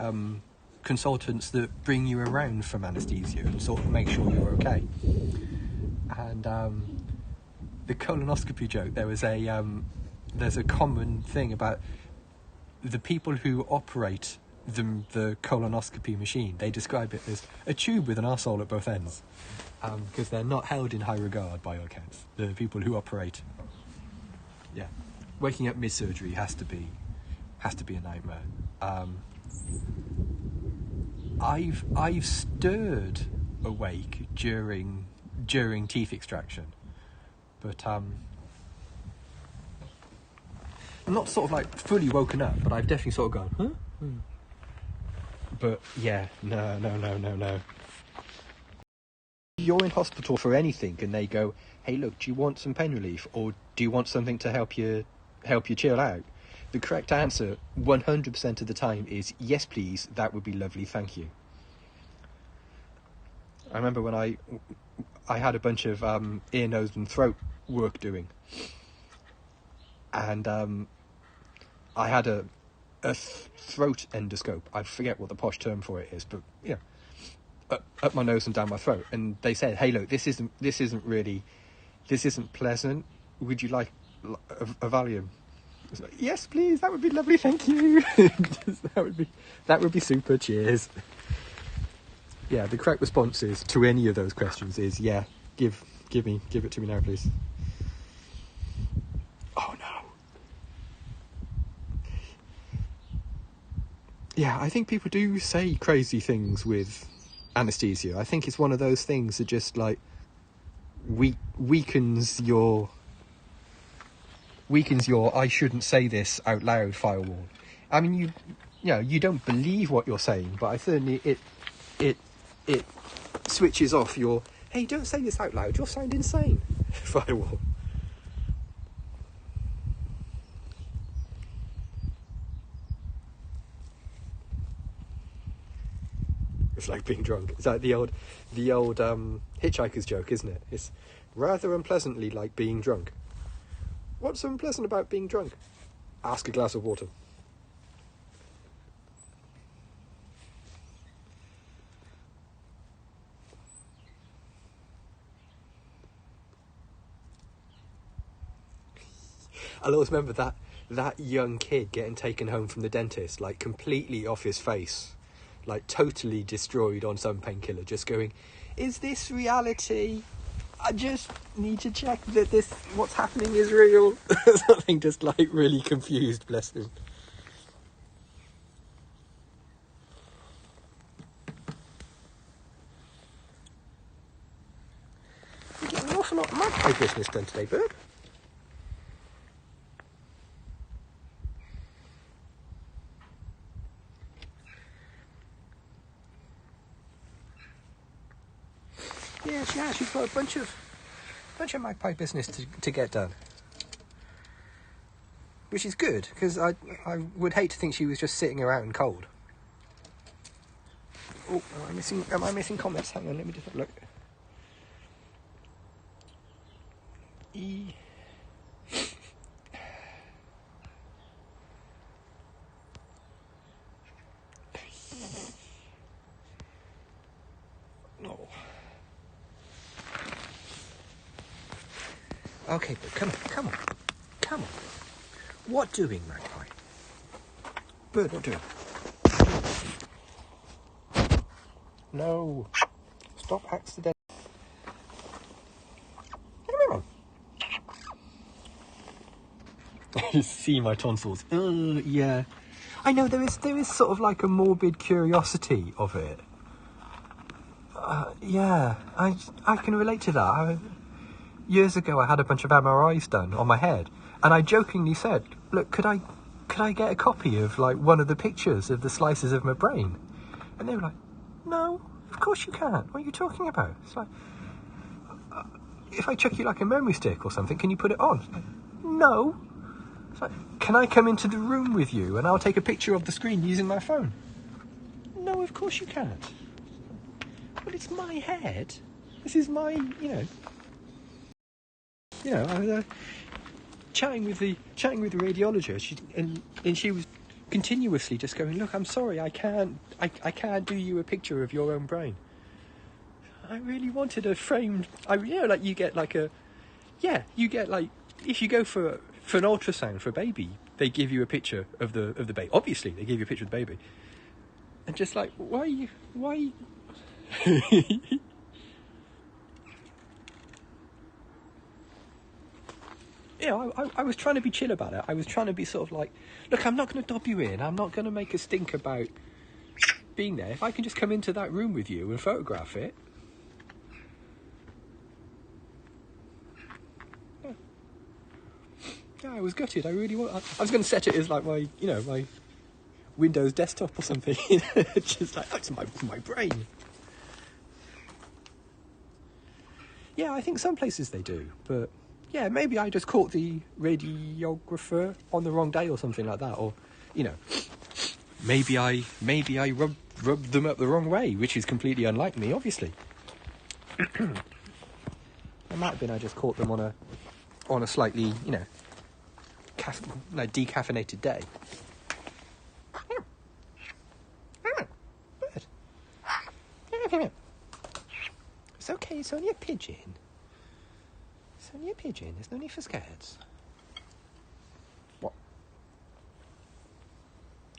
Speaker 1: consultants that bring you around from anesthesia and sort of make sure you're okay. And the colonoscopy joke, there's a common thing about the people who operate the colonoscopy machine. They describe it as a tube with an arsehole at both ends, because they're not held in high regard by all accounts. The people who operate, yeah, waking up mid-surgery has to be a nightmare. I've stirred awake during teeth extraction, but not sort of like fully woken up, but I've definitely sort of gone, huh? But yeah, no. You're in hospital for anything, and they go, "Hey, look, do you want some pain relief, or do you want something to help you chill out?" The correct answer, 100% of the time, is yes, please. That would be lovely, thank you. I remember when I had a bunch of ear, nose and throat work doing. And I had a throat endoscope. I forget what the posh term for it is, but yeah, up my nose and down my throat. And they said, "Hey, look, this isn't pleasant. Would you like a Valium?" I was like, "Yes, please. That would be lovely. Thank you." that would be super. Cheers. Yeah, the correct responses to any of those questions is yeah. Give it to me now, please. Oh no. Yeah, I think people do say crazy things with anesthesia. I think it's one of those things that just like weakens your I shouldn't say this out loud firewall. I mean, you don't believe what you're saying, but I certainly it switches off your hey, don't say this out loud, you'll sound insane firewall. It's like being drunk. It's like the old hitchhiker's joke, isn't it? It's rather unpleasantly like being drunk. What's so unpleasant about being drunk? Ask a glass of water. I'll always remember that young kid getting taken home from the dentist, like completely off his face, like totally destroyed on some painkiller, just going, "Is this reality? I just need to check that what's happening is real." Something just like really confused, bless him. You're getting an awful lot of magpie business done today, Bird. Yeah, she's got a bunch of magpie business to get done, which is good because I would hate to think she was just sitting around and cold. Oh, am I missing comments? Hang on, let me just have a look. No. Okay, but come on. What doing, magpie? Bird, what doing? No. Stop accident. Come on. You see my tonsils. Yeah. I know there is sort of like a morbid curiosity of it. Yeah, I can relate to that. Years ago, I had a bunch of MRIs done on my head, and I jokingly said, "Look, could I get a copy of like one of the pictures of the slices of my brain?" And they were like, "No, of course you can't. What are you talking about?" It's like, if I chuck you like a memory stick or something, can you put it on? Like, no. It's like, can I come into the room with you and I'll take a picture of the screen using my phone? No, of course you can't. But it's my head. This is my, I was chatting with the radiologist, and she was continuously just going, "Look, I'm sorry, I can't do you a picture of your own brain." I really wanted a framed. You get like if you go for an ultrasound for a baby, they give you a picture of the baby. Obviously, they give you a picture of the baby, and just like why. I was trying to be chill about it. I was trying to be sort of like, look, I'm not going to dob you in. I'm not going to make a stink about being there. If I can just come into that room with you and photograph it. Yeah, I was gutted. I was going to set it as like my Windows desktop or something. Just like, that's my brain. Yeah, I think some places they do, but yeah, maybe I just caught the radiographer on the wrong day or something like that, or maybe I rubbed them up the wrong way, which is completely unlike me, obviously. It might have been I just caught them on a slightly, like decaffeinated day. Bird. It's okay, it's only a pigeon. It's only a pigeon, there's no need for scares. What?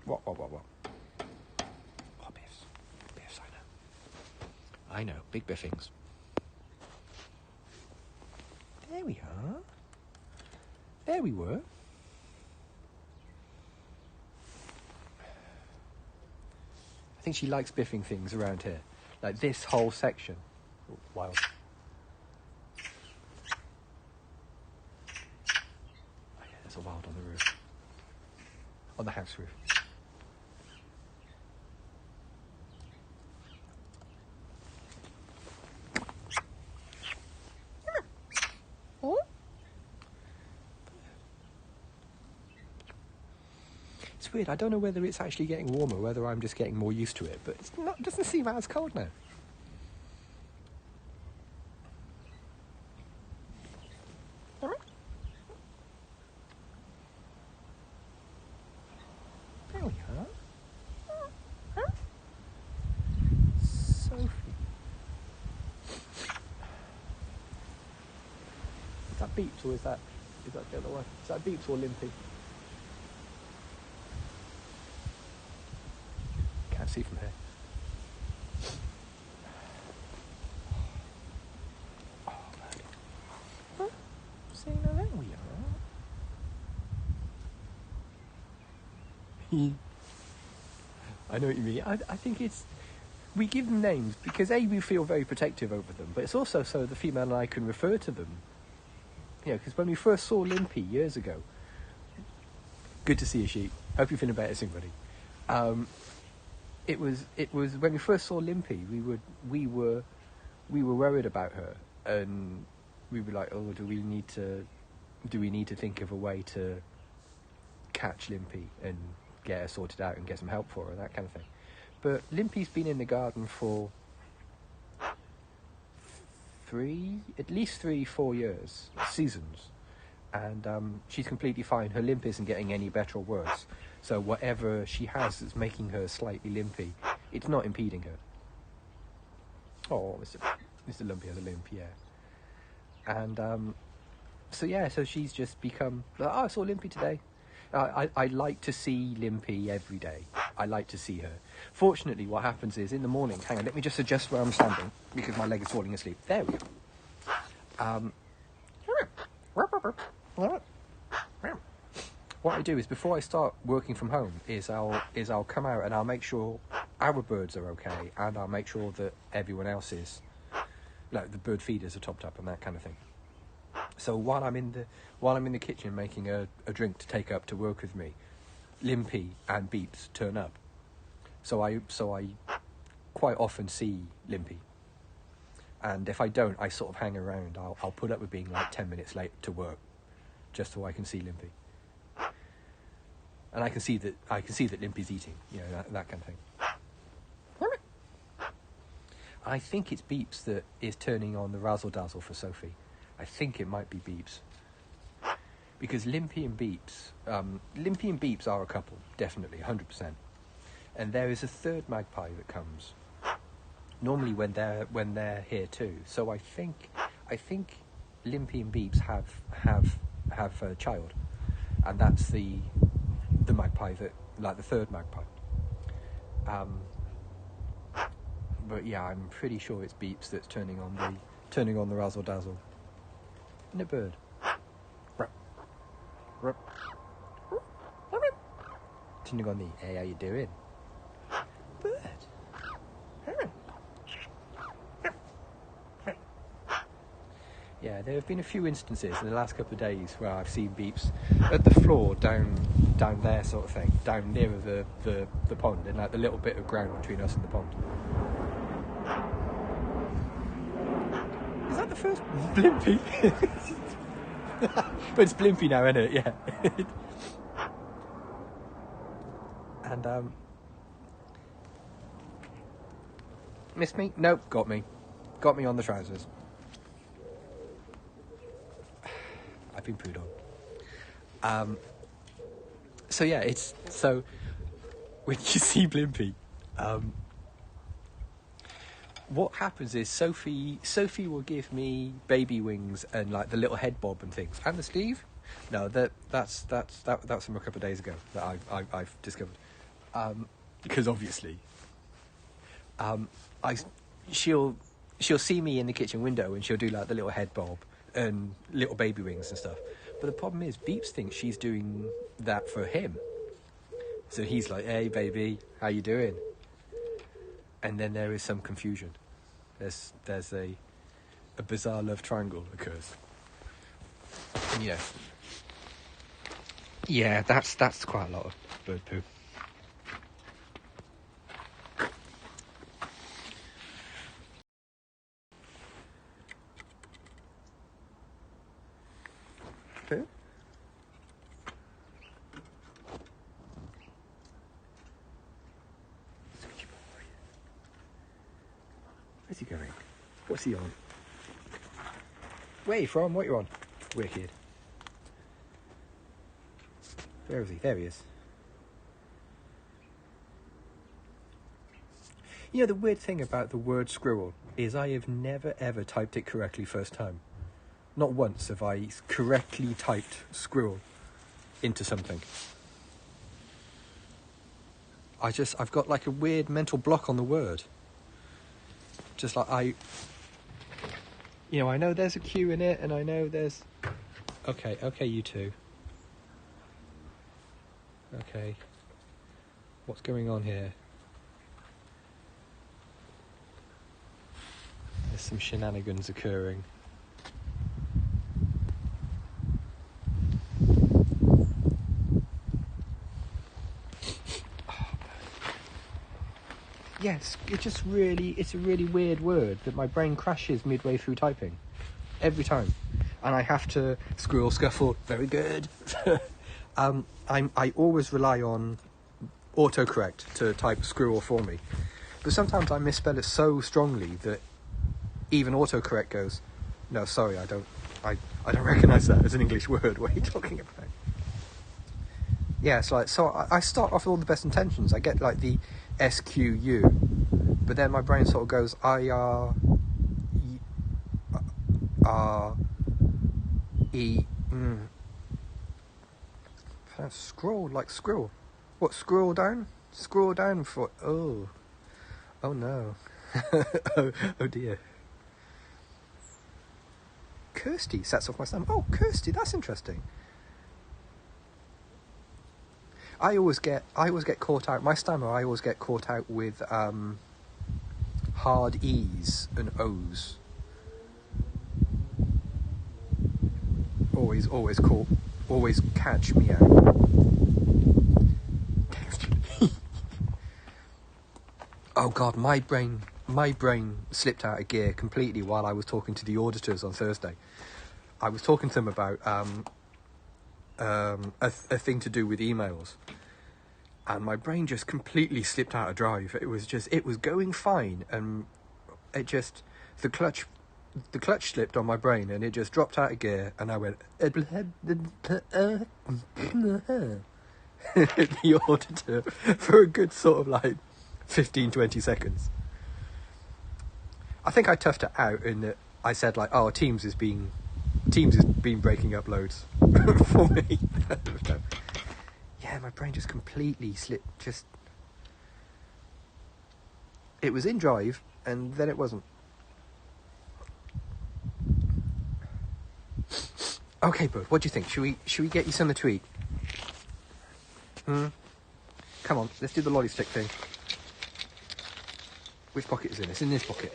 Speaker 1: What? Oh, Biffs. Biffs, I know, big biffings. There we are. There we were. I think she likes biffing things around here. Like this whole section. Oh, wild. Oh yeah, there's a wild on the roof. On the house roof. It's weird. I don't know whether it's actually getting warmer, whether I'm just getting more used to it, but it doesn't seem as cold now. There we are. Sophie. Is that Beeps or is that the other one? Is that Beeps or Limpy? Can't see from here. Oh, buddy. See, now there we are. I know what you mean. I think we give them names because we feel very protective over them, but it's also so the female and I can refer to them. Because when we first saw Limpy years ago, good to see you, sheep. Hope you're feeling better soon, buddy. It was when we first saw Limpy, we were worried about her, and we were like, oh, do we need to think of a way to catch Limpy and get her sorted out and get some help for her, that kind of thing. But Limpy's been in the garden for at least 3-4 years, seasons, and she's completely fine. Her limp isn't getting any better or worse, so whatever she has that's making her slightly limpy, it's not impeding her. Oh, Mr. Lumpy has a limp, yeah. And so she's just become like, oh, I saw Limpy today. I like to see Limpy every day. I like to see her. Fortunately, what happens is in the morning, hang on, let me just adjust where I'm standing because my leg is falling asleep. There we go. What I do is before I start working from home is I'll come out and I'll make sure our birds are okay, and I'll make sure that everyone else is, like the bird feeders are topped up and that kind of thing. So while I'm in the kitchen making a drink to take up to work with me, Limpy and Beeps turn up. So I quite often see Limpy. And if I don't, I sort of hang around. I'll put up with being like 10 minutes late to work, just so I can see Limpy. And I can see that Limpy's eating, that kind of thing. I think it's Beeps that is turning on the razzle dazzle for Sophie. I think it might be Beeps. Because Limpy and Beeps are a couple, definitely, 100%. And there is a third magpie that comes, normally when they're here too. So I think Limpy and Beeps have a child, and that's the magpie that, like the third magpie. But yeah, I'm pretty sure it's Beeps that's turning on the razzle dazzle. Isn't it, bird? Turning on the hey, how you doing? Bird. Yeah, there have been a few instances in the last couple of days where I've seen Beeps at the floor down there, sort of thing, down nearer the pond, and like the little bit of ground between us and the pond. Is that the first Blimpy? But it's Blimpy now, isn't it? Yeah. And, missed me? Nope, got me. got me on the trousers. I've been pooed on. So yeah, so when you see Blimpy, what happens is Sophie will give me baby wings and like the little head bob and things, and the sleeve. No, that's from a couple of days ago that I've discovered, because obviously, she'll see me in the kitchen window and she'll do like the little head bob and little baby wings and stuff. But the problem is, Beeps thinks she's doing that for him. So he's like, "Hey, baby, how you doing?" And then there is some confusion. There's a bizarre love triangle occurs. And yeah, that's quite a lot of bird poo. Poo? Where's he going? What's he on? Where are you from? What you on? Wicked. Where is he? There he is. You know, the weird thing about the word squirrel is I have never ever typed it correctly first time. Not once have I correctly typed squirrel into something. I've got like a weird mental block on the word. Just like I know there's a Q in it, and I know there's... Okay, you two. Okay. What's going on here? There's some shenanigans occurring. Yes, it's a really weird word that my brain crashes midway through typing. Every time. And I have to squirrel scuffle, very good. I always rely on autocorrect to type squirrel for me. But sometimes I misspell it so strongly that even autocorrect goes, "No, sorry, I don't recognise that as an English word. What are you talking about?" Yeah, it's like, so I start off with all the best intentions. I get like the SQU, but then my brain sort of goes Scroll, like squirrel. What, scroll down? Scroll down for... Oh no. oh dear. Kirsty sets off my stammer. Oh, Kirsty, that's interesting. I always get caught out. My stammer, I always get caught out with hard E's and O's. Always catch me out. Oh God, my brain slipped out of gear completely while I was talking to the auditors on Thursday. I was talking to them about a thing to do with emails, and my brain just completely slipped out of drive. It was going fine, and the clutch slipped on my brain, and it just dropped out of gear, and I went the auditor for a good sort of like 15-20 seconds. I think I toughed it out in that I said like, "Oh, Teams has been breaking up loads for me." Yeah, my brain just completely slipped. It was in drive, and then it wasn't. Okay, bud, what do you think? Should we get you something to eat? Come on, let's do the lolly stick thing. Which pocket is in? It's in this pocket.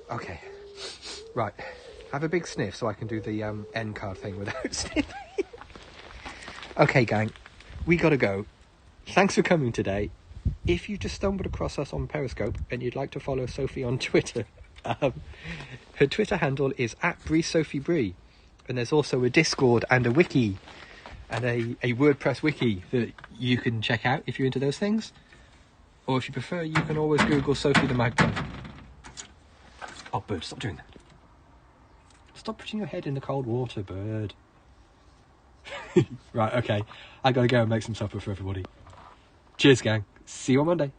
Speaker 1: Okay. Right. Have a big sniff so I can do the end card thing without sniffing. Okay, gang. We gotta go. Thanks for coming today. If you just stumbled across us on Periscope and you'd like to follow Sophie on Twitter, her Twitter handle is @BreeSophieBree. And there's also a Discord and a wiki and a WordPress wiki that you can check out if you're into those things. Or if you prefer, you can always Google Sophie the Magpie. Oh, Bird, stop doing that. Stop putting your head in the cold water, Bird. Right, okay. I gotta go and make some supper for everybody. Cheers, gang. See you on Monday.